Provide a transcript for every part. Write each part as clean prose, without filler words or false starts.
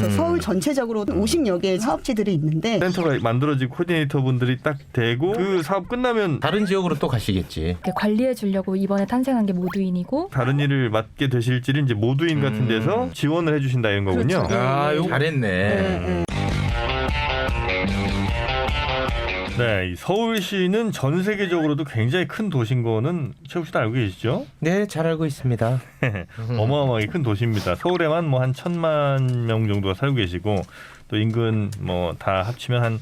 그래서 서울 전체적으로 50여 개의 사업지들이 있는데 센터가 만들어지고 코디네이터 분들이 딱 되고 그 사업 끝나면 다른 지역으로 또 가시겠지. 관리해 주려고 이번에 탄생한 게 모두인이고 다른 일을 맡게 되실지를 이제 모두인 같은 데서 지원을 해주신다 이런 거군요. 그렇죠. 아, 이거 잘했네. 네, 이 서울시는 전 세계적으로도 굉장히 큰 도시인 거는 최욱 씨도 알고 계시죠? 네, 잘 알고 있습니다. 어마어마하게 큰 도시입니다. 서울에만 뭐 한 1,000만 명 정도가 살고 계시고 또 인근 뭐 다 합치면 한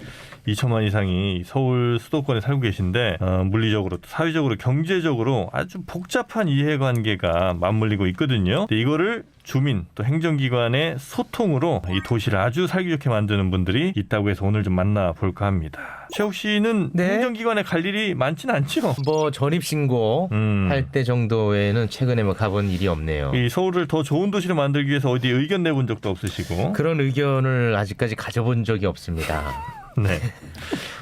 2천만 이상이 서울 수도권에 살고 계신데 물리적으로 또 사회적으로 경제적으로 아주 복잡한 이해관계가 맞물리고 있거든요. 근데 이거를 주민 또 행정기관의 소통으로 이 도시를 아주 살기 좋게 만드는 분들이 있다고 해서 오늘 좀 만나볼까 합니다. 최욱 씨는 네. 행정기관에 갈 일이 많지는 않죠? 뭐 전입신고 할 때 정도에는 최근에 뭐 가본 일이 없네요. 이 서울을 더 좋은 도시로 만들기 위해서 어디 의견 내본 적도 없으시고 그런 의견을 아직까지 가져본 적이 없습니다. 네.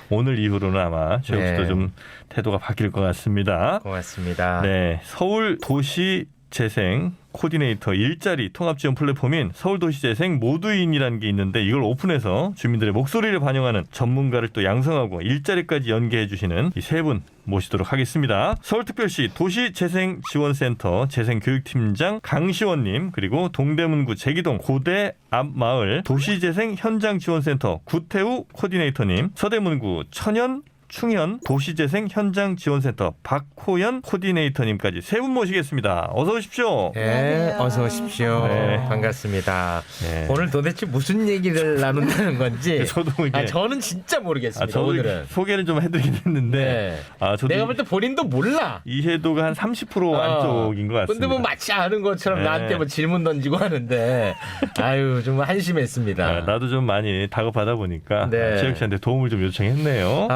오늘 이후로는 아마 최욱 씨도 네. 좀 태도가 바뀔 것 같습니다. 고맙습니다. 네, 서울 도시 재생 코디네이터 일자리 통합 지원 플랫폼인 서울도시재생 모두인이라는 게 있는데 이걸 오픈해서 주민들의 목소리를 반영하는 전문가를 또 양성하고 일자리까지 연계해 주시는 이 세 분 모시도록 하겠습니다. 서울특별시 도시재생지원센터 재생교육팀장 강시원님 그리고 동대문구 제기동 고대 앞마을 도시재생 현장지원센터 구태우 코디네이터님 서대문구 천연 충현 도시재생 현장지원센터 박호연 코디네이터님까지 세 분 모시겠습니다. 어서 오십시오. 네, 어서 오십시오. 네. 반갑습니다. 네. 오늘 도대체 무슨 얘기를 나눈다는 건지 저도 이게 저는 진짜 모르겠습니다. 저도 오늘은. 소개를 좀 해드리긴 했는데 네. 저도 내가 볼 때 본인도 몰라. 이해도가 한 30% 안쪽인 것 같습니다. 근데 뭐 마치 아는 것처럼 네. 나한테 뭐 질문 던지고 하는데 아유 좀 한심했습니다. 나도 좀 많이 다급하다 보니까 네. 최욱 씨한테 도움을 좀 요청했네요.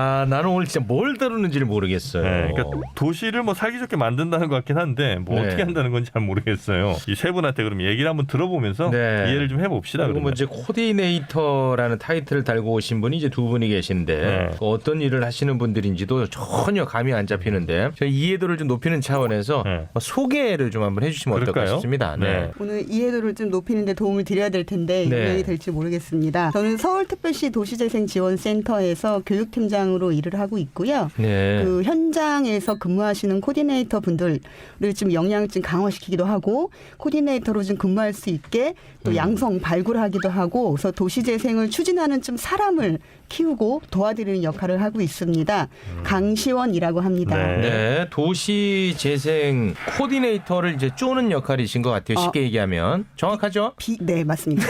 나는 오늘 진짜 뭘 다루는지를 모르겠어요. 네, 그러니까 도시를 뭐 살기 좋게 만든다는 것 같긴 한데 뭐 네. 어떻게 한다는 건지 잘 모르겠어요. 이 세 분한테 그럼 얘기를 한번 들어보면서 네. 이해를 좀 해봅시다. 그리고 뭐 그러면. 이제 코디네이터라는 타이틀을 달고 오신 분이 이제 두 분이 계신데 네. 어떤 일을 하시는 분들인지도 전혀 감이 안 잡히는데 저희 이해도를 좀 높이는 차원에서 네. 소개를 좀 한번 해주시면 어떨까 그럴까요? 싶습니다. 네. 오늘 이해도를 좀 높이는 데 도움을 드려야 될 텐데 네. 유명이 될지 모르겠습니다. 저는 서울특별시 도시재생지원센터에서 교육팀장으로 일을 하고 있고요. 네. 그 현장에서 근무하시는 코디네이터 분들을 좀 역량을 좀 강화시키기도 하고 코디네이터로 좀 근무할 수 있게 또 양성 발굴하기도 하고 그래서 도시재생을 추진하는 좀 사람을 키우고 도와드리는 역할을 하고 있습니다. 강시원이라고 합니다. 네. 네, 도시 재생 코디네이터를 이제 쪼는 역할이신 것 같아요. 쉽게 얘기하면 정확하죠? 네, 맞습니다.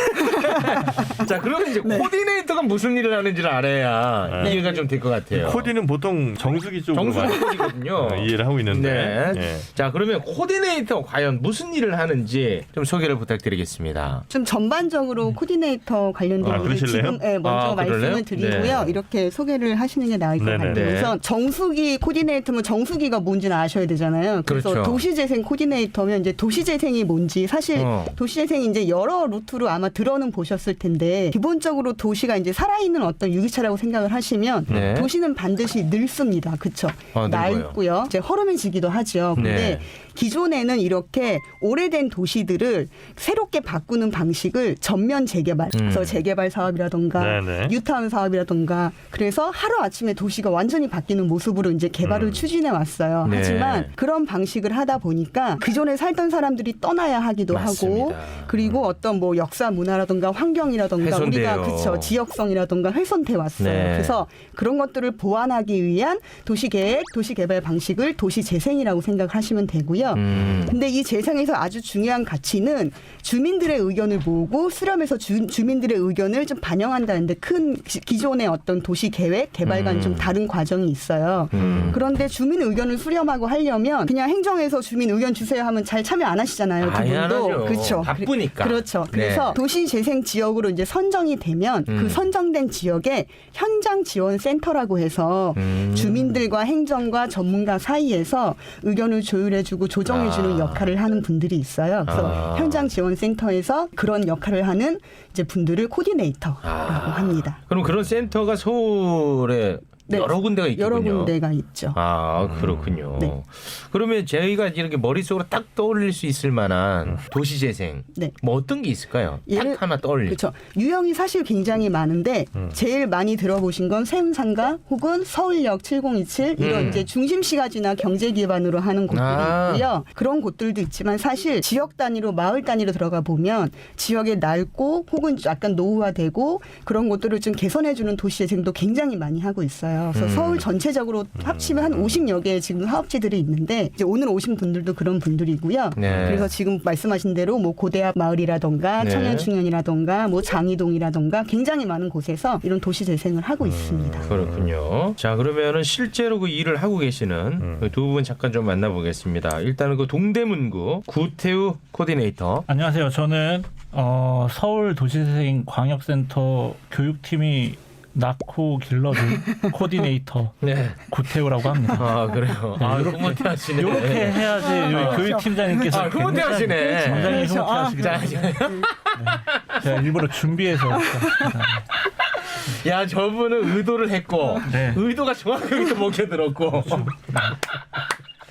자, 그러면 이제 코디네이터가 무슨 일을 하는지를 알아야 이해가 좀 될 것 같아요. 코디는 보통 정수기 쪽으로 정수기 많이 코디거든요. 이해를 하고 있는데. 네. 예. 자, 그러면 코디네이터 과연 무슨 일을 하는지 좀 소개를 부탁드리겠습니다. 좀 전반적으로 코디네이터 관련된 일을 그러실래요? 지금 먼저 그럴래요? 말씀을 드리고요. 네. 이렇게 소개를 하시는 게 나을 것 네네. 같아요. 네. 우선 정수기 코디네이터면 정수기가 뭔지는 아셔야 되잖아요. 그래서 그렇죠. 도시재생 코디네이터면 이제 도시재생이 뭔지 사실 도시재생이 이제 여러 루트로 아마 들어는 보셨을 텐데 기본적으로 도시가 이제 살아있는 어떤 유기체라고 생각을 하시면 네. 도시는 반드시 늙습니다. 그렇죠? 늙어요. 낡고요. 이제 허름해지기도 하죠. 근데 네. 기존에는 이렇게 오래된 도시들을 새롭게 바꾸는 방식을 전면 재개발, 그래서 재개발 사업이라던가 네네. 뉴타운 사업이라던가 그래서 하루아침에 도시가 완전히 바뀌는 모습으로 이제 개발을 추진해 왔어요. 네. 하지만 그런 방식을 하다 보니까 기존에 살던 사람들이 떠나야 하기도 맞습니다. 하고 그리고 어떤 뭐 역사 문화라던가 환경이라던가 훼손돼요. 우리가 그쵸 지역성이라던가 훼손돼 왔어요. 네. 그래서 그런 것들을 보완하기 위한 도시계획, 도시개발 방식을 도시재생이라고 생각하시면 되고요. 근데 이 재생에서 아주 중요한 가치는 주민들의 의견을 모으고 수렴해서 주민들의 의견을 좀 반영한다는데 큰 기존의 어떤 도시계획, 개발과는 좀 다른 과정이 있어요. 그런데 주민 의견을 수렴하고 하려면 그냥 행정에서 주민 의견 주세요 하면 잘 참여 안 하시잖아요. 두 아예 안 분도. 하죠. 그렇죠. 바쁘니까. 그렇죠. 네. 그래서 도시재생 지역으로 이제 선정이 되면 그 선정된 지역에 현장 지원 센터라고 해서 주민들과 행정과 전문가 사이에서 의견을 조율해주고 조정해주는 역할을 하는 분들이 있어요. 그래서 현장 지원 센터에서 그런 역할을 하는 이제 분들을 코디네이터라고 합니다. 그럼 그런 센터가 서울에 네. 여러 군데가 있군요. 여러 군데가 있죠. 아, 그렇군요. 네. 그러면 저희가 이렇게 머릿속으로 딱 떠올릴 수 있을 만한 도시재생 네. 뭐 어떤 게 있을까요? 딱 하나 떠올릴. 그렇죠. 유형이 사실 굉장히 많은데 제일 많이 들어보신 건 세운상가 혹은 서울역 7027 이런 이제 중심시가 지나 경제 기반으로 하는 곳들이 있고요. 그런 곳들도 있지만 사실 지역 단위로 마을 단위로 들어가 보면 지역의 낡고 혹은 약간 노후화되고 그런 것들을 좀 개선해주는 도시재생도 굉장히 많이 하고 있어요. 그래서 서울 전체적으로 합치면 한 50여 개의 지금 사업지들이 있는데 이제 오늘 오신 분들도 그런 분들이고요. 네. 그래서 지금 말씀하신 대로 뭐 고대앞 마을이라던가 네. 청년충년이라던가 뭐 장이동이라던가 굉장히 많은 곳에서 이런 도시재생을 하고 있습니다. 그렇군요. 자, 그러면은 실제로 그 일을 하고 계시는 그 두 분 잠깐 좀 만나보겠습니다. 일단은 그 동대문구 구태우 코디네이터. 안녕하세요. 저는 서울 도시재생 광역센터 교육팀이 낳고 길러준 코디네이터 네. 구태우라고 합니다. 아, 그래요. 아, 흐뭇해 하시네. 이렇게 해야지 교육팀장님께서 아, 흐뭇해 하시네. 굉장히 흐뭇해 자, 하시거든요. 제가 일부러 준비해서 왔습니다. 야, 저분은 의도를 했고 네. 의도가 정확하게 또 먹혀들었고.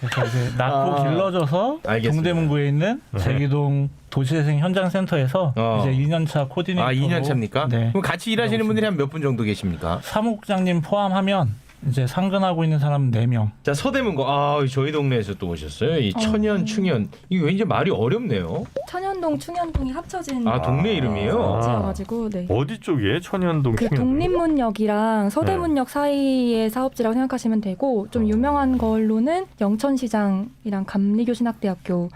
그래서 이제 낳고 길러져서 알겠습니다. 동대문구에 있는 제기동 도시재생 현장센터에서 이제 2년차 코디네이터로. 아, 2년 차입니까? 네. 그럼 같이 일하시는 분들이 한 몇 분 정도 계십니까? 사무국장님 포함하면 이제 상근하고 있는 사람 4명. 자, 서대문구. 아, 저희 동네에서 또 오셨어요. 이 천연, 충연. 이게 왠지 말이 어렵네요. 천연동, 충연동이 합쳐진 아, 동네 이름이에요? 지어가지고 네. 어디 쪽이에요? 천연동 그 충연. 독립문역이랑 서대문역 사이의 사업지라고 생각하시면 되고 좀 유명한 걸로는 영천시장이랑 감리교신학대학교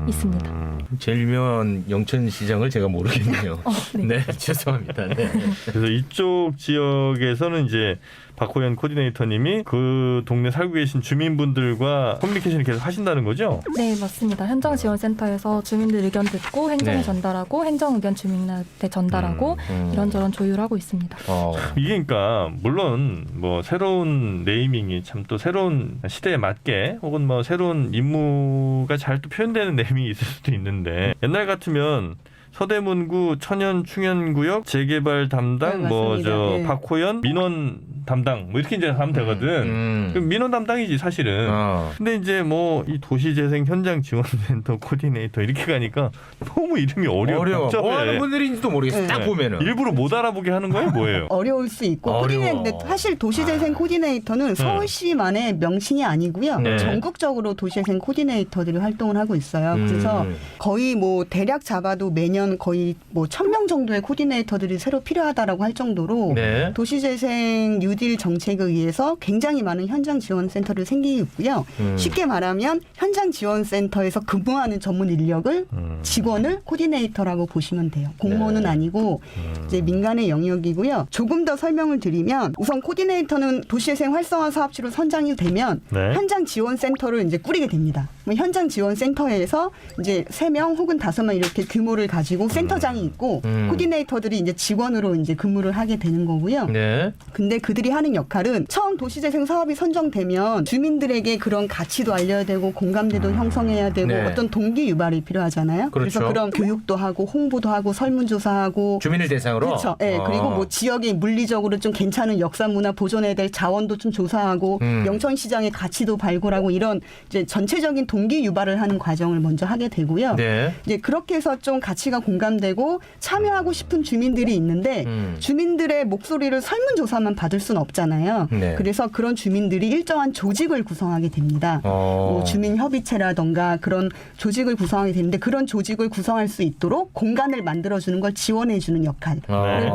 있습니다. 제일 유명한 영천시장을 제가 모르겠네요. 네. 네, 죄송합니다. 네. 그래서 이쪽 지역에서는 이제 박호연 코디네이터님이 그 동네 살고 계신 주민분들과 커뮤니케이션을 계속 하신다는 거죠? 네, 맞습니다. 현장지원센터에서 주민들 의견 듣고 행정에 네. 전달하고 행정 의견 주민한테 전달하고 이런저런 조율하고 있습니다. 이게 그러니까 물론 뭐 새로운 네이밍이 참 또 새로운 시대에 맞게 혹은 뭐 새로운 임무가 잘 또 표현되는 네이밍이 있을 수도 있는데 옛날 같으면 서대문구 천연충연구역 재개발 담당 네, 맞습니다. 네. 박호연 민원 담당 뭐 이렇게 이제 하면 되거든. 그럼 민원 담당이지 사실은. 근데 이제 뭐 이 도시재생 현장 지원센터 코디네이터 이렇게 가니까 너무 이름이 어려워. 복잡해. 뭐 하는 분들인지도 모르겠어요. 네. 딱 보면은. 일부러 못 알아보게 하는 거예요, 뭐예요? 어려울 수 있고 어려워. 코디네이터 사실 도시재생 코디네이터는 서울시만의 명칭이 아니고요. 네. 전국적으로 도시재생 코디네이터들이 활동을 하고 있어요. 그래서 거의 뭐 대략 잡아도 매년 거의 뭐 1,000명 정도의 코디네이터들이 새로 필요하다라고 할 정도로 네. 도시재생 뉴딜 정책에 의해서 굉장히 많은 현장 지원 센터를 생기고 있고요. 쉽게 말하면 현장 지원 센터에서 근무하는 전문 인력을 직원을 코디네이터라고 보시면 돼요. 공무원은 네. 아니고 이제 민간의 영역이고요. 조금 더 설명을 드리면 우선 코디네이터는 도시재생 활성화 사업지로 선정이 되면 네. 현장 지원 센터를 이제 꾸리게 됩니다. 현장 지원 센터에서 이제 3명 혹은 5명 이렇게 규모를 가지고 센터장이 있고 코디네이터들이 이제 직원으로 이제 근무를 하게 되는 거고요. 네. 근데 그들이 하는 역할은 처음 도시재생 사업이 선정되면 주민들에게 그런 가치도 알려야 되고 공감대도 형성해야 되고 네. 어떤 동기 유발이 필요하잖아요. 그렇죠. 그래서 그런 교육도 하고 홍보도 하고 설문조사하고 주민을 대상으로. 그렇죠. 예. 그리고 뭐 지역의 물리적으로 좀 괜찮은 역사 문화 보존해야 될 자원도 좀 조사하고 영천시장의 가치도 발굴하고 이런 이제 전체적인 동기 유발을 하는 과정을 먼저 하게 되고요. 네. 이제 그렇게 해서 좀 가치가 공감되고 참여하고 싶은 주민들이 있는데 주민들의 목소리를 설문조사만 받을 수는 없잖아요. 네. 그래서 그런 주민들이 일정한 조직을 구성하게 됩니다. 뭐 주민협의체라던가 그런 조직을 구성하게 되는데 그런 조직을 구성할 수 있도록 공간을 만들어주는 걸 지원해주는 역할을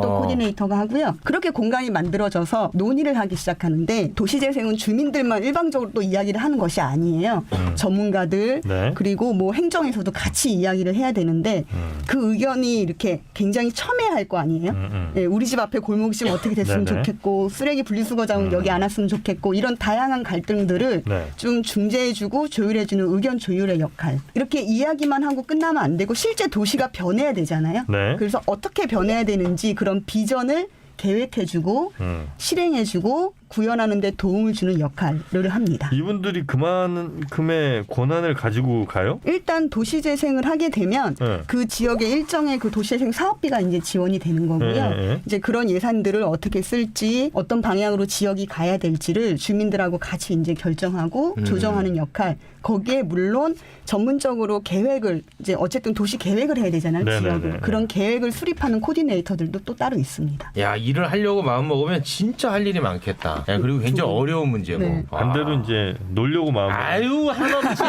또 코디네이터가 하고요. 그렇게 공간이 만들어져서 논의를 하기 시작하는데 도시재생은 주민들만 일방적으로 또 이야기를 하는 것이 아니에요. 전문가들 네. 그리고 뭐 행정에서도 같이 이야기를 해야 되는데 그 의견이 이렇게 굉장히 첨예할 거 아니에요. 예, 우리 집 앞에 골목 있으면 어떻게 됐으면 네네. 좋겠고 쓰레기 분리수거장은 여기 안 왔으면 좋겠고 이런 다양한 갈등들을 네. 좀 중재해주고 조율해주는 의견 조율의 역할. 이렇게 이야기만 하고 끝나면 안 되고 실제 도시가 변해야 되잖아요. 네. 그래서 어떻게 변해야 되는지 그런 비전을 계획해주고 실행해주고 구현하는 데 도움을 주는 역할을 합니다. 이분들이 그만큼의 권한을 가지고 가요? 일단 도시재생을 하게 되면 네. 그 지역의 일정의 그 도시재생 사업비가 이제 지원이 되는 거고요. 네. 이제 그런 예산들을 어떻게 쓸지 어떤 방향으로 지역이 가야 될지를 주민들하고 같이 이제 결정하고 조정하는 역할. 거기에 물론 전문적으로 계획을 이제 어쨌든 도시 계획을 해야 되잖아요. 네네네. 지역을. 그런 계획을 수립하는 코디네이터들도 또 따로 있습니다. 야, 일을 하려고 마음 먹으면 진짜 할 일이 많겠다. 야, 그리고 굉장히 어려운 문제고. 네. 반대로 이제 놀려고 마음. 아유, 한없지.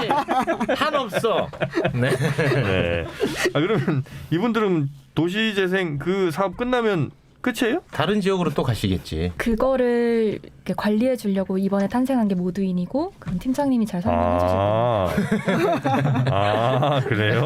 한없어. 네. 네. 그러면 이분들은 도시재생 그 사업 끝나면 끝이에요? 다른 지역으로 또 가시겠지. 그거를 이렇게 관리해 주려고 이번에 탄생한 게 모두인이고 그럼 팀장님이 잘 설명해 주실 거예요. 그래요?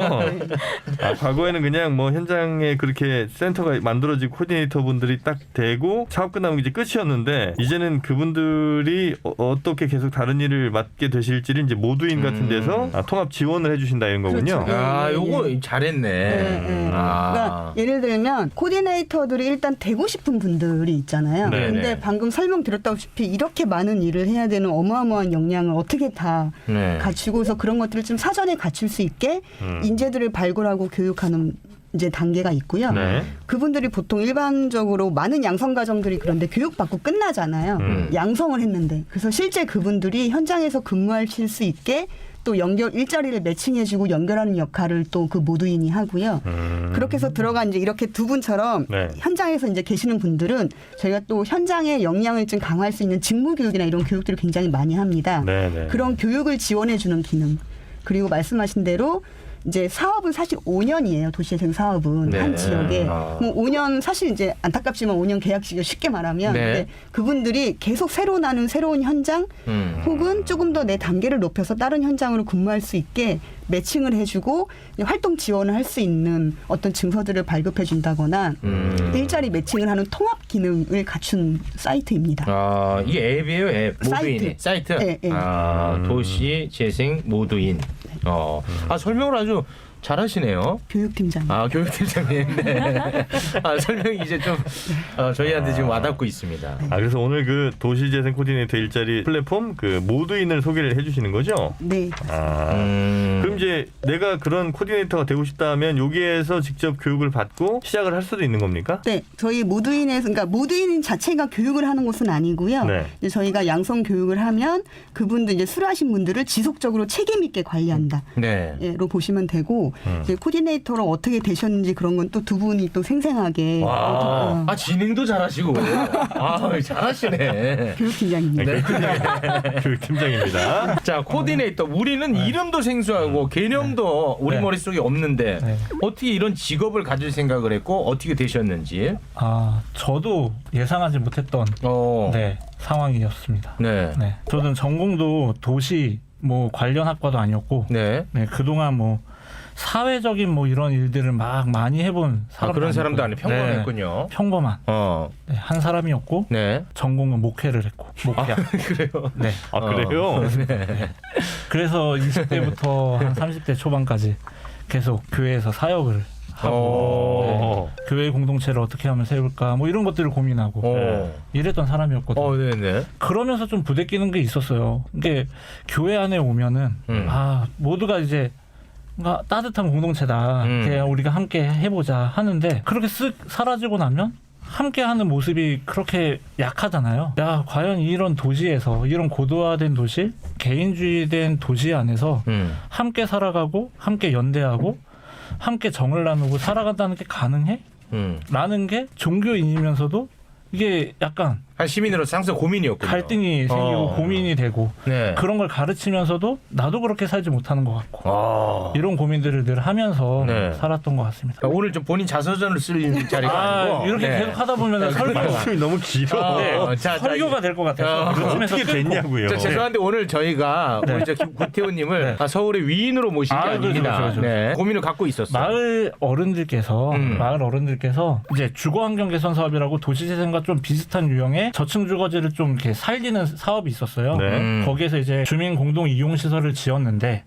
과거에는 그냥 뭐 현장에 그렇게 센터가 만들어지고 코디네이터 분들이 딱 되고 사업 끝나면 이제 끝이었는데 이제는 그분들이 어떻게 계속 다른 일을 맡게 되실지를 이제 모두인 같은 데서 통합 지원을 해주신다 이런 거군요. 그렇죠. 아, 요거 잘했네. 네. 아. 그러니까 예를 들면 코디네이터들이 일단 되고 싶은 분들이 있잖아요. 네, 근데 네. 방금 설명드렸다시피 이렇게 많은 일을 해야 되는 어마어마한 역량을 어떻게 다 네. 갖추고서 그런 것들을 좀 사전에 갖출 수 있게 인재들을 발굴하고 교육하는 이제 단계가 있고요. 네. 그분들이 보통 일반적으로 많은 양성 과정들이 그런데 교육받고 끝나잖아요. 양성을 했는데 그래서 실제 그분들이 현장에서 근무하실 수 있게 또 일자리를 매칭해주고 연결하는 역할을 또 그 모두인이 하고요. 그렇게 해서 들어간 이제 이렇게 두 분처럼 네. 현장에서 이제 계시는 분들은 저희가 또 현장의 역량을 좀 강화할 수 있는 직무 교육이나 이런 교육들을 굉장히 많이 합니다. 네, 네. 그런 교육을 지원해주는 기능. 그리고 말씀하신 대로 이제 사업은 사실 5년이에요. 도시재생 사업은 네. 한 지역에 아. 뭐 5년 사실 이제 안타깝지만 5년 계약식이요. 쉽게 말하면 네. 근데 그분들이 계속 새로 나는 새로운 현장 혹은 조금 더 내 단계를 높여서 다른 현장으로 근무할 수 있게 매칭을 해주고 활동 지원을 할 수 있는 어떤 증서들을 발급해 준다거나 일자리 매칭을 하는 통합 기능을 갖춘 사이트입니다. 아, 이게 앱이에요, 앱. 모두인이. 사이트. 네, 네. 아, 도시 재생 모두인. 설명을 아주 잘하시네요. 교육팀장. 아, 교육팀장님. 네. 설명이 이제 좀 저희한테 지금 와닿고 있습니다. 그래서 오늘 그 도시재생 코디네이터 일자리 플랫폼 그 모두인을 소개를 해주시는 거죠? 네. 그럼 이제 내가 그런 코디네이터가 되고 싶다면 여기에서 직접 교육을 받고 시작을 할 수도 있는 겁니까? 네, 저희 모두인에서 그러니까 모두인 자체가 교육을 하는 곳은 아니고요. 네. 이제 저희가 양성 교육을 하면 그분들 이제 수료하신 분들을 지속적으로 책임 있게 관리한다. 네. 로 보시면 되고 이제 코디네이터로 어떻게 되셨는지 그런 건 또 두 분이 또 생생하게 와, 진행도 잘하시고. 잘하시네. 교육팀장입니다. 네. 교육팀장입니다. 자, 코디네이터. 우리는 이름도 생소하고 개념도 우리 네. 머릿속에 없는데 네. 어떻게 이런 직업을 가질 생각을 했고 어떻게 되셨는지. 저도 예상하지 못했던 네, 상황이었습니다. 네. 네. 저는 전공도 도시 뭐 관련 학과도 아니었고 네. 네, 그동안 뭐 사회적인 뭐 이런 일들을 막 많이 해본 사람 그런 사람도 아니고 평범했군요. 평범한 네, 한 사람이었고 네. 전공은 목회를 했고 목회학. 그래요. 네. 그래요? 네. 그래서 20대부터 한 30대 초반까지 계속 교회에서 사역을 하고 교회 공동체를 어떻게 하면 세울까 뭐 이런 것들을 고민하고 이랬던 사람이었거든요. 네네. 그러면서 좀 부대끼는 게 있었어요. 이게 교회 안에 오면은 모두가 이제 뭔가 따뜻한 공동체다. 그냥 우리가 함께 해보자 하는데 그렇게 쓱 사라지고 나면 함께하는 모습이 그렇게 약하잖아요. 야, 과연 이런 도시에서 이런 고도화된 도시, 개인주의된 도시 안에서 함께 살아가고 함께 연대하고 함께 정을 나누고 살아간다는 게 가능해? 라는 게 종교인이면서도 이게 약간 한 시민으로서 항상 고민이었군요. 갈등이 생기고 고민이 되고 네. 그런 걸 가르치면서도 나도 그렇게 살지 못하는 것 같고 이런 고민들을 늘 하면서 네. 살았던 것 같습니다. 그러니까 오늘 좀 본인 자서전을 쓸 자리가 아니고 이렇게 네. 계속 하다 보면 말씀이 너무 길어. 설교가 될 것 같아서 어떻게 됐냐고요. 죄송한데 오늘 저희가 우리 구태훈님을 서울의 위인으로 모신 게 아닙니다. 그렇죠. 네. 고민을 갖고 있었어요. 마을 어른들께서 이제 주거환경 개선 사업이라고 도시재생과 좀 비슷한 유형의 저층 주거지를 좀 이렇게 살리는 사업이 있었어요. 네. 거기에서 이제 주민 공동 이용 시설을 지었는데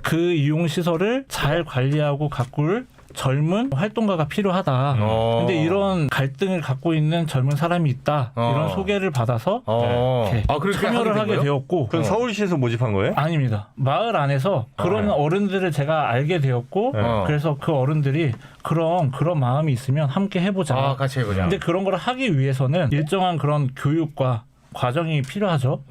그 이용 시설을 잘 관리하고 가꿀 젊은 활동가가 필요하다. 근데 이런 갈등을 갖고 있는 젊은 사람이 있다. 이런 소개를 받아서 이렇게 그렇게 참여를 하게 되었고. 그럼 서울시에서 모집한 거예요? 아닙니다. 마을 안에서 그런 어른들을 제가 알게 되었고 그래서 그 어른들이 그런 마음이 있으면 함께 해보자. 같이 해보자. 근데 그런 걸 하기 위해서는 일정한 그런 교육과 과정이 필요하죠.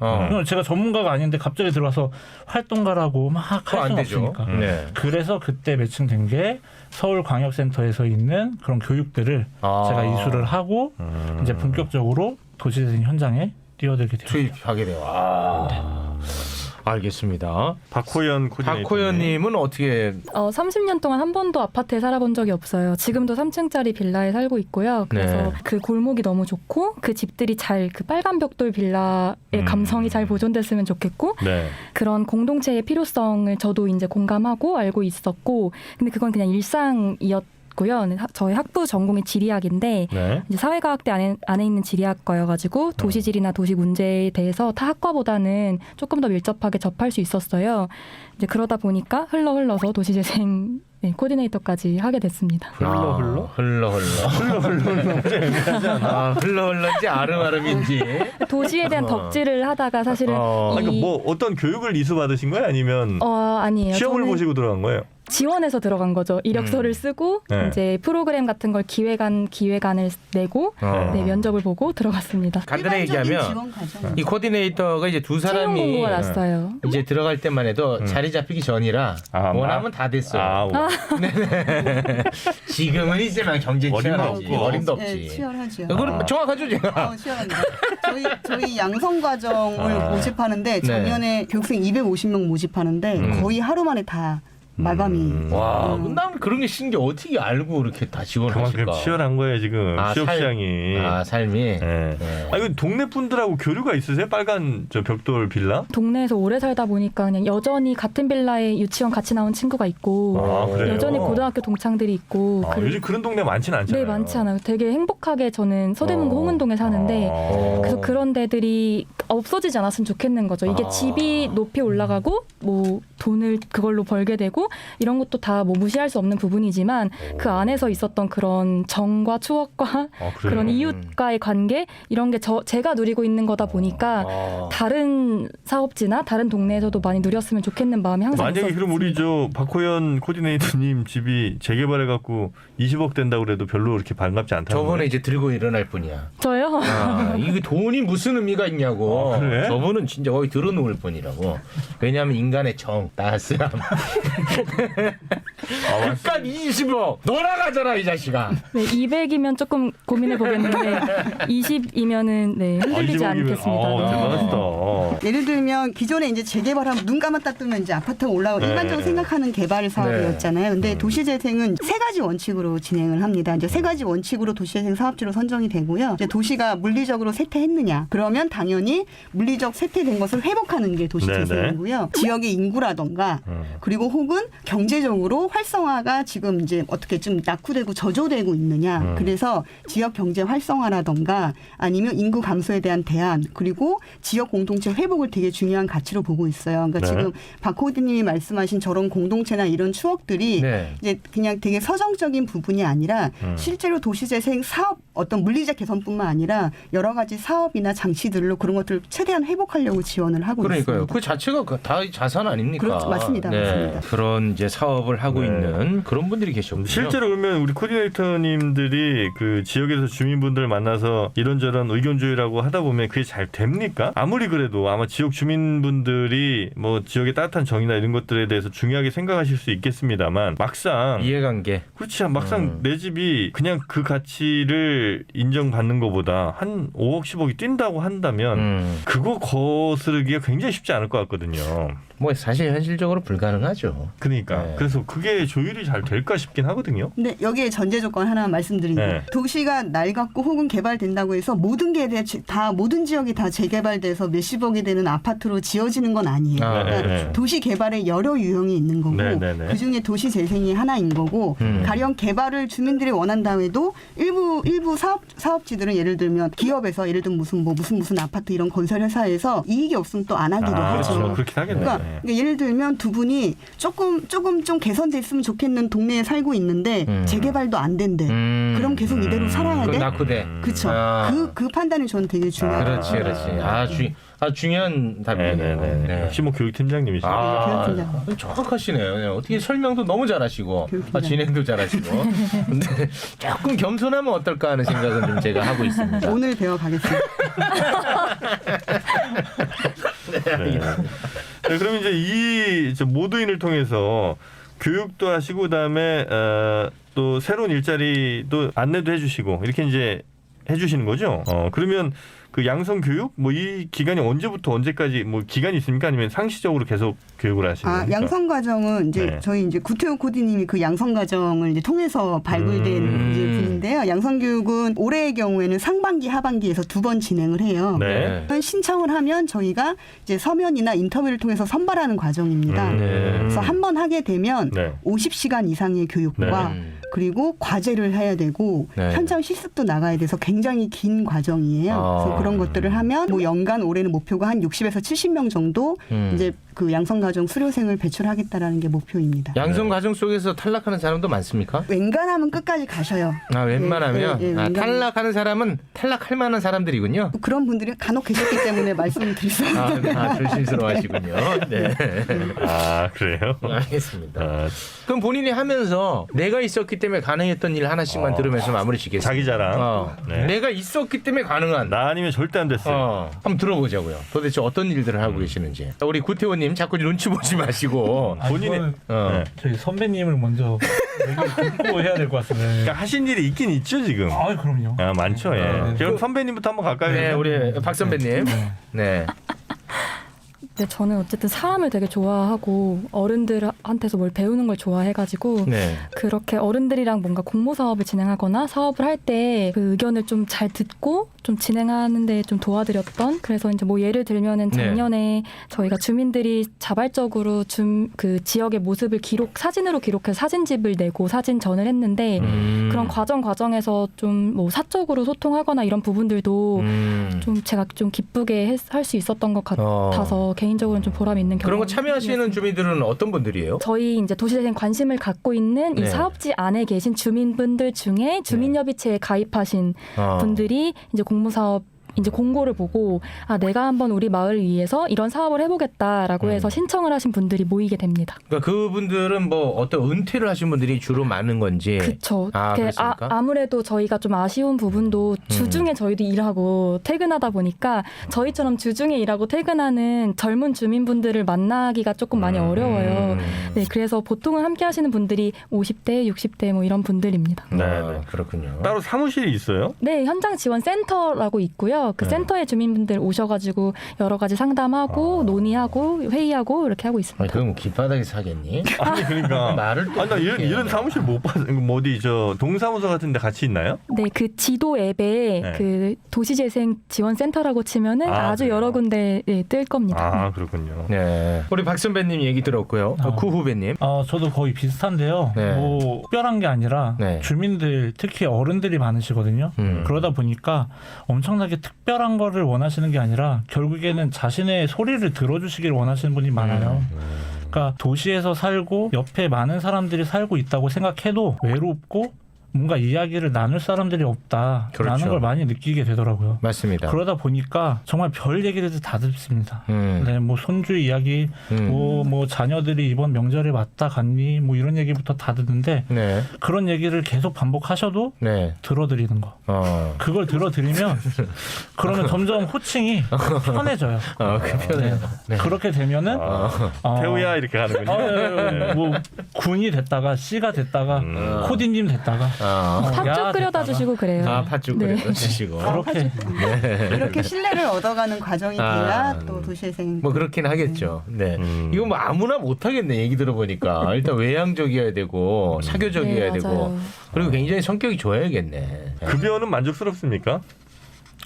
제가 전문가가 아닌데 갑자기 들어와서 활동가라고 막 할 수는 없으니까. 네. 그래서 그때 매칭된 게 서울광역센터에서 있는 그런 교육들을 제가 이수를 하고 이제 본격적으로 도시재생 현장에 뛰어들게 되었습니다. 투입하게 돼요. 알겠습니다. 박호연 코디네이터. 박호연님은 어떻게? 30년 동안 한 번도 아파트에 살아본 적이 없어요. 지금도 3층짜리 빌라에 살고 있고요. 그래서 네. 그 골목이 너무 좋고 그 집들이 잘 그 빨간 벽돌 빌라의 감성이 잘 보존됐으면 좋겠고 네. 그런 공동체의 필요성을 저도 이제 공감하고 알고 있었고 근데 그건 그냥 일상이었고요. 저희 학부 전공이 지리학인데 네. 이제 사회과학대 안에 있는 지리학과여가지고 도시질이나 도시 문제에 대해서 타 학과보다는 조금 더 밀접하게 접할 수 있었어요. 이제 그러다 보니까 흘러서 도시재생 코디네이터까지 하게 됐습니다. 흘러인지 아름아름인지. 도시에 대한 덕질을 하다가 사실은 그러니까 뭐 어떤 교육을 이수 받으신 거예요? 아니면 아니에요. 시험을 저는 보시고 들어간 거예요? 지원해서 들어간 거죠. 이력서를 쓰고 네. 이제 프로그램 같은 걸 기획안을 내고 면접을 보고 들어갔습니다. 간단하게 일반적인 얘기하면 지원 과정. 이 코디네이터가 이제 두 채용 사람이 공고가 났어요. 이제 들어갈 때만 해도 자리 잡히기 전이라 원하면 다 됐어요. 지금은 이제 막 경쟁 치열하지. 어림도 없지. 네, 치열하죠. 그럼 정확하죠 제가. 치열합니다. 저희 양성 과정을 모집하는데 네. 작년에 교육생 250명 모집하는데 거의 하루 만에 다 마감이. 와, 난 그런 게 신기해. 어떻게 알고 이렇게 다 지원하실까? 그만큼 치열한 거예요 지금 취업 시장이. 삶이. 네. 이거 동네 분들하고 교류가 있으세요? 빨간 저 벽돌 빌라? 동네에서 오래 살다 보니까 그냥 여전히 같은 빌라에 유치원 같이 나온 친구가 있고 그래요? 여전히 고등학교 동창들이 있고 요즘 그런 동네 많지는 않잖아요. 네, 많지 않아요. 되게 행복하게 저는 서대문구 홍은동에 사는데 그래서 그런 데들이 없어지지 않았으면 좋겠는 거죠. 이게 집이 높이 올라가고 뭐 돈을 그걸로 벌게 되고 이런 것도 다 뭐 무시할 수 없는 부분이지만 그 안에서 있었던 그런 정과 추억과 그런 이웃과의 관계 이런 게 제가 누리고 있는 거다 보니까 다른 사업지나 다른 동네에서도 많이 누렸으면 좋겠는 마음이 항상 만약에 있었습니다. 그럼 우리 저 박호연 코디네이터님 집이 재개발해 갖고 20억 된다고 그래도 별로 그렇게 반갑지 않다는 저번에 거예요? 이제 들고 일어날 뿐이야. 저요? 이게 돈이 무슨 의미가 있냐고. 그래? 저분은 진짜 거의 들어놓을 뿐이라고. 왜냐하면 인간의 정, 따스함. 그깟 20억 놀아가잖아 이 자식아. 네, 200이면 조금 고민해 보겠는데 20이면은 네, 흔들리지 20억이면 않겠습니다. 네. 대단하시다. 예를 들면 기존에 이제 재개발하면 눈 감았다 뜨면 이제 아파트가 올라오고 일반적으로 생각하는 개발 사업이었잖아요. 근데 도시재생은 세 가지 원칙으로 진행을 합니다. 이제 세 가지 원칙으로 도시재생 사업지로 선정이 되고요. 이제 도시가 물리적으로 쇠퇴했느냐? 그러면 당연히 물리적 쇠퇴된 것을 회복하는 게 도시재생이고요. 지역의 인구라던가 그리고 혹은 경제적으로 활성화가 지금 이제 어떻게 좀 낙후되고 저조되고 있느냐. 그래서 지역 경제 활성화라던가 아니면 인구 감소에 대한 대안 그리고 지역 공동체 회복을 되게 중요한 가치로 보고 있어요. 그러니까 지금 박 코디님이 말씀하신 저런 공동체나 이런 추억들이 이제 그냥 되게 서정적인 부분이 아니라 실제로 도시재생 사업 어떤 물리적 개선뿐만 아니라 여러 가지 사업이나 장치들로 그런 것들을 최대한 회복하려고 지원을 하고 그러니까요. 있습니다. 그 자체가 다 자산 아닙니까? 그렇죠. 맞습니다. 맞습니다. 그런 이제 사업을 하고 있는 그런 분들이 계셨군요. 실제로 그러면 우리 코디네이터님들이 그 지역에서 주민분들 만나서 이런저런 의견 조율하고 하다 보면 그게 잘 됩니까? 아무리 그래도 아마 지역 주민분들이 뭐 지역의 따뜻한 정이나 이런 것들에 대해서 중요하게 생각하실 수 있겠습니다만 막상 이해관계. 그렇지 막상 내 집이 그냥 그 가치를 인정받는 것보다 한 5억 10억이 뛴다고 한다면 그거 거스르기가 굉장히 쉽지 않을 것 같거든요. 뭐 사실 현실적으로 불가능하죠. 그러니까 그래서 그게 조율이 잘 될까 싶긴 하거든요. 근데 여기에 전제 조건 하나 말씀드리면 도시가 낡았고 혹은 개발된다고 해서 모든 게 다 모든 지역이 다 재개발돼서 몇십억이 되는 아파트로 지어지는 건 아니에요. 그러니까 도시 개발에 여러 유형이 있는 거고 그중에 도시 재생이 하나인 거고 가령 개발을 주민들이 원한다고 해도 일부 일부 사업지들은 예를 들면 기업에서 예를 들면 무슨 아파트 이런 건설 회사에서 이익이 없으면 또 안 하기도 하죠. 그렇죠. 그렇긴 하겠네. 그러니까 예를 들면 두 분이 조금 좀 개선됐으면 좋겠는 동네에 살고 있는데 재개발도 안 된대. 그럼 계속 이대로 살아야 돼? 낙후돼. 그렇죠. 아. 그 판단이 저는 되게 중요하다. 그렇지. 중요한 답이네요. 네네네. 네. 역시 뭐 교육팀장님이시죠. 교육팀장. 정확하시네요. 네, 어떻게 설명도 너무 잘하시고 교육팀장. 진행도 잘하시고. 근데 조금 겸손하면 어떨까 하는 생각은 좀 제가 하고 있습니다. 오늘 배워가겠습니다. 네. 네, 그럼 이제 이 모두인을 통해서 교육도 하시고 그다음에 또 새로운 일자리도 안내도 해주시고 이렇게 이제 해주시는 거죠. 그러면 그 양성 교육 뭐 이 기간이 언제부터 언제까지 뭐 기간이 있습니까? 아니면 상시적으로 계속 교육을 하시는 겁니까? 양성 과정은 이제 네. 저희 이제 구태호 코디님이 그 양성 과정을 이제 통해서 발굴된 이제 분인데요. 양성 교육은 올해의 경우에는 상반기 하반기에서 2번 진행을 해요. 네. 신청을 하면 저희가 이제 서면이나 인터뷰를 통해서 선발하는 과정입니다. 그래서 한 번 하게 되면 네. 50시간 이상의 교육과 그리고 과제를 해야 되고 네. 현장 실습도 나가야 돼서 굉장히 긴 과정이에요. 그래서 그런 것들을 하면 뭐 연간 올해는 목표가 한 60에서 70명 정도 이제 그 양성가정 수료생을 배출하겠다라는 게 목표입니다. 양성 과정 속에서 탈락하는 사람도 많습니까? 웬간하면 끝까지 가셔요. 웬만하면 예, 웬간하면. 탈락하는 사람은 탈락할 만한 사람들이군요. 그런 분들이 간혹 계셨기 때문에 말씀을 드렸어요. 조심스러워하시군요. 네. 아 그래요? 알겠습니다. 그럼 본인이 하면서 내가 있었기 때문에 가능했던 일 하나씩만 들으면서 마무리 짓겠습니다. 자기 자랑. 네. 내가 있었기 때문에 가능한. 나 아니면 절대 안 됐어요. 한번 들어보자고요. 도대체 어떤 일들을 하고 계시는지. 우리 구태호님 자꾸 눈치 보지 마시고. 본인의 저는 네. 저희 선배님을 먼저 얘기 듣고 해야 될 것 같습니다. 그러니까 하신 일이 있긴 있죠 지금. 그럼요. 많죠. 예. 그럼 선배님부터 한번 갈까요? 네, 우리 박 선배님. 네. 근데 저는 어쨌든 사람을 되게 좋아하고 어른들한테서 뭘 배우는 걸 좋아해가지고 네. 그렇게 어른들이랑 뭔가 공모 사업을 진행하거나 사업을 할 때 그 의견을 좀 잘 듣고 좀 진행하는데 좀 도와드렸던 그래서 이제 뭐 예를 들면은 작년에 저희가 주민들이 자발적으로 그 지역의 모습을 사진으로 기록해서 사진집을 내고 사진전을 했는데 그런 과정에서 좀 뭐 사적으로 소통하거나 이런 부분들도 좀 제가 좀 기쁘게 할 수 있었던 것 같아서 개인적으로는 좀 보람 있는 경험. 그런 거 참여하시는 주민들은 어떤 분들이에요? 저희 이제 도시재생 관심을 갖고 있는 이 사업지 안에 계신 주민분들 중에 주민협의체에 가입하신 분들이 이제 공모사업 이제 공고를 보고 내가 한번 우리 마을을 위해서 이런 사업을 해보겠다라고 해서 신청을 하신 분들이 모이게 됩니다. 그러니까 그분들은 뭐 어떤 은퇴를 하신 분들이 주로 많은 건지. 그렇죠. 그렇습니까? 아무래도 저희가 좀 아쉬운 부분도 주중에 저희도 일하고 퇴근하다 보니까 저희처럼 주중에 일하고 퇴근하는 젊은 주민분들을 만나기가 조금 많이 어려워요. 네, 그래서 보통은 함께 하시는 분들이 50대, 60대 뭐 이런 분들입니다. 네. 그렇군요. 따로 사무실이 있어요? 네, 현장 지원 센터라고 있고요. 그 센터에 주민분들 오셔가지고 여러 가지 상담하고 논의하고 회의하고 이렇게 하고 있습니다. 그럼 길바닥에서 하겠니? 아니 그러니까 말을 또 나 이런 사무실 못 봤어. 뭐 어디 저 동사무소 같은데 같이 있나요? 네, 그 지도 앱에 그 도시재생 지원센터라고 치면은 아주 그래요? 여러 군데 뜰 겁니다. 그렇군요. 네. 우리 박 선배님 얘기 들었고요. 구 후배님. 저도 거의 비슷한데요. 네. 뭐 특별한 게 아니라 네. 주민들 특히 어른들이 많으시거든요. 그러다 보니까 엄청나게 특별한 거를 원하시는 게 아니라 결국에는 자신의 소리를 들어주시길 원하시는 분이 많아요. 그러니까 도시에서 살고 옆에 많은 사람들이 살고 있다고 생각해도 외롭고 뭔가 이야기를 나눌 사람들이 없다라는 그렇죠. 걸 많이 느끼게 되더라고요. 맞습니다. 그러다 보니까 정말 별 얘기를 다 듣습니다. 네, 뭐 손주 이야기, 뭐 자녀들이 이번 명절에 왔다 갔니, 뭐 이런 얘기부터 다 듣는데 네. 그런 얘기를 계속 반복하셔도 네. 들어드리는 거. 그걸 들어드리면 그러면 점점 호칭이 편해져요. 편해요. 네. 그렇게 되면은 태우야 이렇게 가는군요. 뭐 군이 됐다가 씨가 됐다가 코디님 됐다가 팥죽 끓여다 주시고 그래요. 팥죽 끓여다 주시고. 그렇게 이렇게 신뢰를 얻어가는 과정이 돼야 또 도시재생. 뭐 그렇긴 하겠죠. 네. 이거 뭐 아무나 못 하겠네. 얘기 들어보니까 일단 외향적이어야 되고 사교적이어야 네, 되고 맞아요. 그리고 굉장히 성격이 좋아야겠네. 급여는 만족스럽습니까?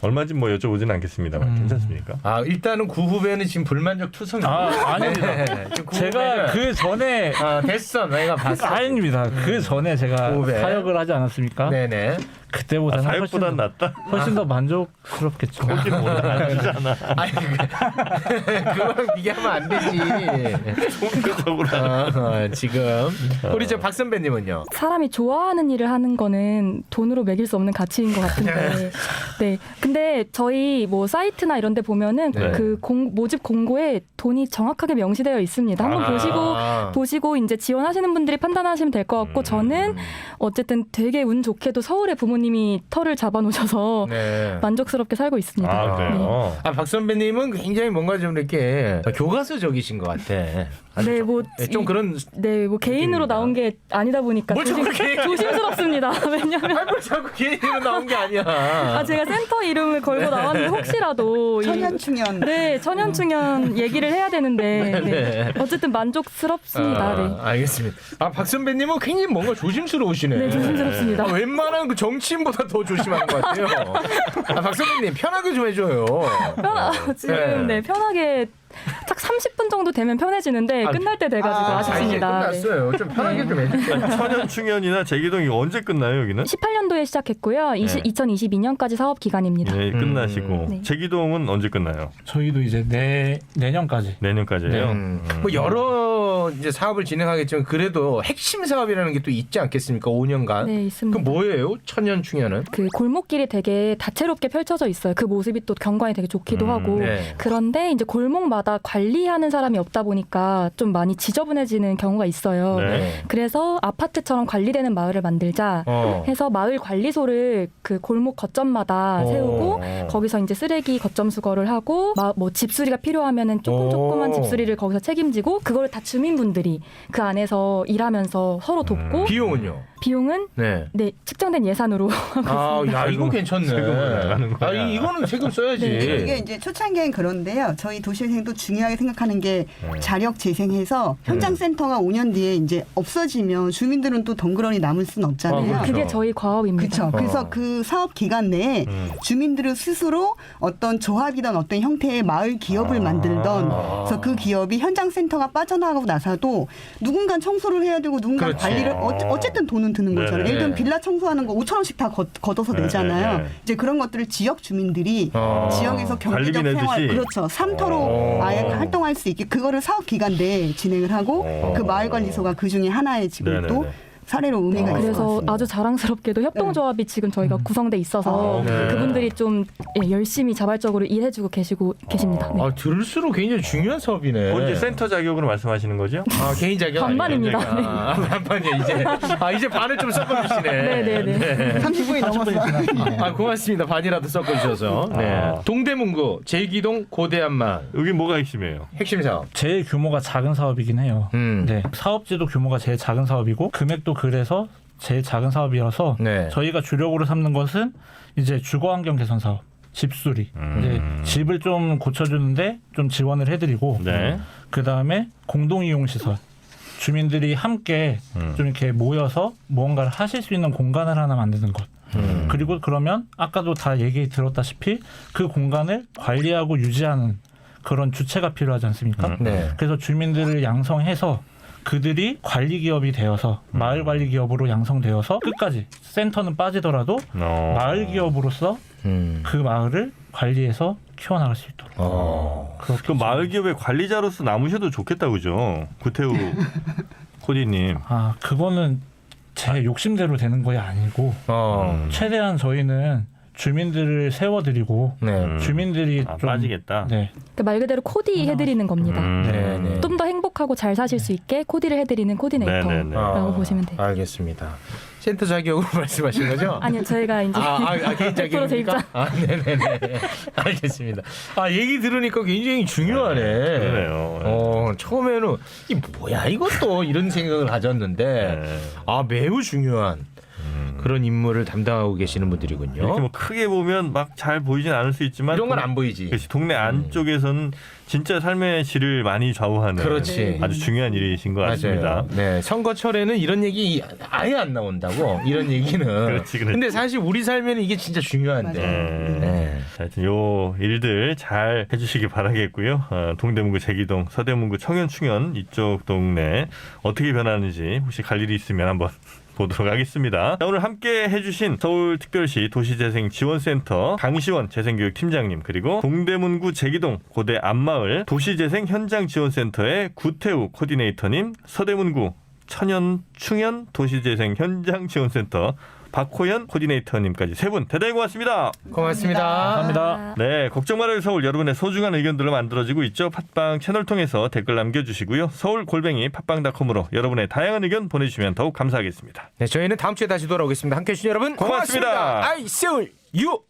얼마인지 뭐 여쭤보지는 않겠습니다만 괜찮습니까? 일단은 구 후배는 지금 불만족 투성. 아닙니다. 제가 그 전에 됐어. 내가 봤어. 아닙니다. 그 전에 제가 후배. 사역을 하지 않았습니까? 네네. 그때보다는 사육보단 낫다. 훨씬 더 만족스럽겠죠. 거기 뭐안 주잖아. 아니 그거랑 비교하면 안 되지. 종교적으로. 지금 우리 박 선배님은요. 사람이 좋아하는 일을 하는 거는 돈으로 매길 수 없는 가치인 것 같은데. 네. 근데 저희 뭐 사이트나 이런 데 보면은 네. 그 모집 공고에 돈이 정확하게 명시되어 있습니다. 한번 보시고 이제 지원하시는 분들이 판단하시면 될 것 같고 저는 어쨌든 되게 운 좋게도 서울에 부모님이 터를 잡아 놓으셔서 네. 만족스럽게 살고 있습니다. 아, 그래요? 박 선배님은 굉장히 뭔가 좀 이렇게 교과서적이신 것 같아. 네, 뭐 좀 그런. 네, 뭐 개인으로 느낌입니다. 나온 게 아니다 보니까 뭘 자꾸 개인- 조심스럽습니다. 왜냐면 뭘 자꾸 개인으로 나온 게 아니야. 제가 센터 이름을 걸고 나왔는데 혹시라도 천연충연. 네, 천연충연 얘기를 해야 되는데 네. 어쨌든 만족스럽습니다. 네. 알겠습니다. 박 선배님은 굉장히 뭔가 조심스러우시네. 네, 조심스럽습니다. 웬만한 그 정치인보다 더 조심하는 것 같아요. 박 선배님 편하게 좀 해줘요. 지금 네, 편하게 딱 30분 정도 되면 편해지는데 끝날 때 돼가지고 아쉽습니다. 이제 끝났어요. 좀 편하게 좀 해주세요. 천연충연이나 제기동이 언제 끝나요 여기는? 18년도에 시작했고요. 2022년까지 사업 기간입니다. 네, 끝나시고 네. 제기동은 언제 끝나요? 저희도 이제 내년까지. 내년까지예요. 뭐 여러 이제 사업을 진행하겠지만 그래도 핵심 사업이라는 게 또 있지 않겠습니까? 5년간. 네, 있습니다. 그 뭐예요? 천연충연은? 그 골목길이 되게 다채롭게 펼쳐져 있어요. 그 모습이 또 경관이 되게 좋기도 하고. 네. 그런데 이제 골목마다 관리하는 사람이 없다 보니까 좀 많이 지저분해지는 경우가 있어요. 네. 그래서 아파트처럼 관리되는 마을을 만들자 해서 마을 관리소를 그 골목 거점마다 세우고 거기서 이제 쓰레기 거점 수거를 하고 뭐 집수리가 필요하면은 조그만 집수리를 거기서 책임지고 그걸 다 주민분들이 그 안에서 일하면서 서로 돕고 비용은요? 비용은 네. 네, 측정된 예산으로 하고 있습니다. 야, 이거 괜찮네. 세금을 나가는 거야. 이거는 세금 써야지. 이게 이제 초창기엔 그런데요. 저희 도시재생도 중요하게 생각하는 게 자력 재생해서 현장 센터가 5년 뒤에 이제 없어지면 주민들은 또 덩그러니 남을 수는 없잖아요. 그렇죠. 그게 저희 과업입니다. 그렇죠. 그래서 그 사업 기간 내에 주민들은 스스로 어떤 조합이든 어떤 형태의 마을 기업을 만들던 그래서 그 기업이 현장 센터가 빠져나가고 나서도 누군가 청소를 해야 되고 누군가 그렇지. 관리를 어쨌든 돈은 드는 네네. 거잖아요. 예를 들면 빌라 청소하는 거 5,000원씩 다 걷어서 내잖아요. 네네. 이제 그런 것들을 지역 주민들이 지역에서 관리비 경제적 생활 내듯이? 그렇죠. 삼터로 아예 활동할 수 있게 그거를 사업 기간 내에 진행을 하고 그 마을 관리소가 그 중에 하나의 지금 또 네네네. 사례로 의미가 있을 것 그래서 같습니다. 아주 자랑스럽게도 협동조합이 지금 저희가 구성돼 있어서 그분들이 좀 열심히 자발적으로 일해주고 계십니다. 네. 들을수록 굉장히 중요한 사업이네. 언제 센터 자격으로 말씀하시는 거죠? 개인 자격 반반입니다. 아니에요? 반반이야 이제. 이제 반을 좀 섞어주시네. 네네네. 30분이 넘었어요. 고맙습니다. 반이라도 섞어주셔서. 네. 동대문구 제기동 고대한마을 여기 뭐가 핵심이에요? 핵심 사업. 제일 규모가 작은 사업이긴 해요. 네. 사업지도 규모가 제일 작은 사업이고 금액도 그래서 제일 작은 사업이어서 네. 저희가 주력으로 삼는 것은 이제 주거 환경 개선 사업, 집수리. 이제 집을 좀 고쳐주는데 좀 지원을 해드리고 네. 그 다음에 공동 이용 시설. 주민들이 함께 좀 이렇게 모여서 무언가를 하실 수 있는 공간을 하나 만드는 것. 그리고 그러면 아까도 다 얘기 들었다시피 그 공간을 관리하고 유지하는 그런 주체가 필요하지 않습니까? 네. 그래서 주민들을 양성해서 그들이 관리 기업이 되어서 마을 관리 기업으로 양성되어서 끝까지 센터는 빠지더라도 마을 기업으로서 그 마을을 관리해서 키워나갈 수 있도록. 그 마을 기업의 관리자로서 남으셔도 좋겠다 그죠? 구태우 코디님. 그거는 제 욕심대로 되는 거야 아니고 최대한 저희는 주민들을 세워드리고 주민들이 좀 빠지겠다. 네. 말 그대로 코디 해드리는 겁니다. 네. 좀 더 행복하고 잘 사실 수 있게 코디를 해드리는 코디네이터라고 보시면 돼요. 알겠습니다. 센터 자격으로 말씀하신 거죠? 아니요, 저희가 이제 개인 자격입니까? 네네네. 알겠습니다. 얘기 들으니까 굉장히 중요하네. 그러네요. 처음에는 이 뭐야 이것도 이런 생각을 가졌는데 매우 중요한 그런 임무를 담당하고 계시는 분들이군요. 이렇게 뭐 크게 보면 막 잘 보이진 않을 수 있지만 이런 건 안 보이지. 그렇지, 동네 안쪽에서는 진짜 삶의 질을 많이 좌우하는 그렇지. 아주 중요한 일이신 것 같습니다. 맞아요. 네, 선거철에는 이런 얘기 아예 안 나온다고 이런 얘기는. 그렇지. 근데 사실 우리 삶에는 이게 진짜 중요한데. 네. 하여튼 요 일들 잘 해주시기 바라겠고요. 동대문구 제기동, 서대문구 청년충연 이쪽 동네 어떻게 변하는지 혹시 갈 일이 있으면 한번 보도록 하겠습니다. 자, 오늘 함께 해주신 서울특별시 도시재생지원센터 강시원 재생교육팀장님, 그리고 동대문구 제기동 고대 앞마을 도시재생 현장지원센터의 구태우 코디네이터님, 서대문구 충현 도시재생 현장지원센터 박호연 코디네이터님까지 세 분 대단히 고맙습니다. 고맙습니다. 감사합니다. 네, 걱정 말아요 서울, 여러분의 소중한 의견들로 만들어지고 있죠. 팟빵 채널 통해서 댓글 남겨주시고요. 서울@팟빵.com으로 여러분의 다양한 의견 보내주시면 더욱 감사하겠습니다. 네, 저희는 다음 주에 다시 돌아오겠습니다. 함께해 주신 여러분 고맙습니다. 아이 서울 유.